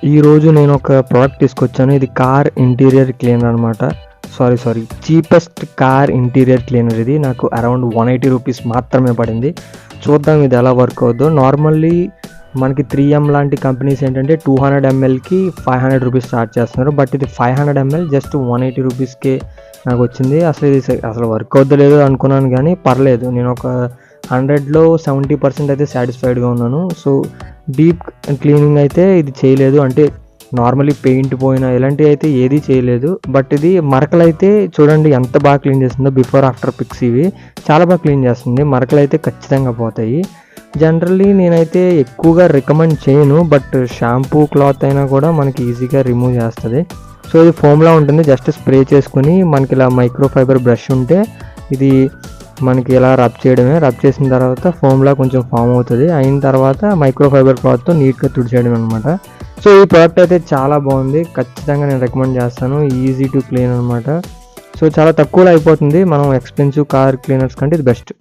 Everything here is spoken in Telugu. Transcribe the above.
ఈరోజు నేను ఒక ప్రోడక్ట్ తీసుకొచ్చాను. ఇది కార్ ఇంటీరియర్ క్లీనర్ అనమాట. Sorry cheapest car interior cleaner ఇది. నాకు అరౌండ్ 180 రూపీస్ మాత్రమే పడింది. చూద్దాం ఇది ఎలా వర్క్ అవుద్దో. నార్మల్లీ మనకి 3M లాంటి కంపెనీస్ ఏంటంటే 200 mlకి 500 రూపీస్ చార్జ్ చేస్తున్నారు. బట్ ఇది 500 ml జస్ట్ 180 రూపీస్కే నాకు వచ్చింది. అసలు వర్క్ అవుద్దో లేదో అనుకున్నాను, కానీ పర్లేదు. నేను ఒక 100లో 70% అయితే సాటిస్ఫైడ్గా ఉన్నాను. సో డీప్ క్లీనింగ్ అయితే ఇది చేయలేదు. అంటే నార్మల్లీ పెయింట్ పోయినా ఇలాంటివి అయితే ఏది చేయలేదు. బట్ ఇది మరకలు అయితే చూడండి ఎంత బాగా క్లీన్ చేస్తుందో. బిఫోర్ ఆఫ్టర్ పిక్స్ ఇవి చాలా బాగా క్లీన్ చేస్తుంది. మరకలు అయితే ఖచ్చితంగా పోతాయి. జనరల్లీ నేనైతే ఎక్కువగా రికమెండ్ చేయను, బట్ షాంపూ క్లాత్ అయినా కూడా మనకి ఈజీగా రిమూవ్ చేస్తుంది. సో ఇది ఫోమ్లా ఉంటుంది. జస్ట్ స్ప్రే చేసుకుని మనకి ఇలా మైక్రో ఫైబర్ బ్రష్ ఉంటే ఇది మనకి ఇలా రబ్ చేయడమే. రబ్ చేసిన తర్వాత ఫోమ్లా కొంచెం ఫామ్ అవుతుంది. అయిన తర్వాత మైక్రో ఫైబర్ క్లాత్తో నీట్గా తుడిచేయడం అనమాట. సో ఈ ప్రోడక్ట్ అయితే చాలా బాగుంది. ఖచ్చితంగా నేను రికమెండ్ చేస్తాను. ఈజీ టు క్లీన్ అనమాట. సో చాలా తక్కువలో అయిపోతుంది. మనం ఎక్స్పెన్సివ్ కార్ క్లీనర్స్ కంటే ఇది బెస్ట్.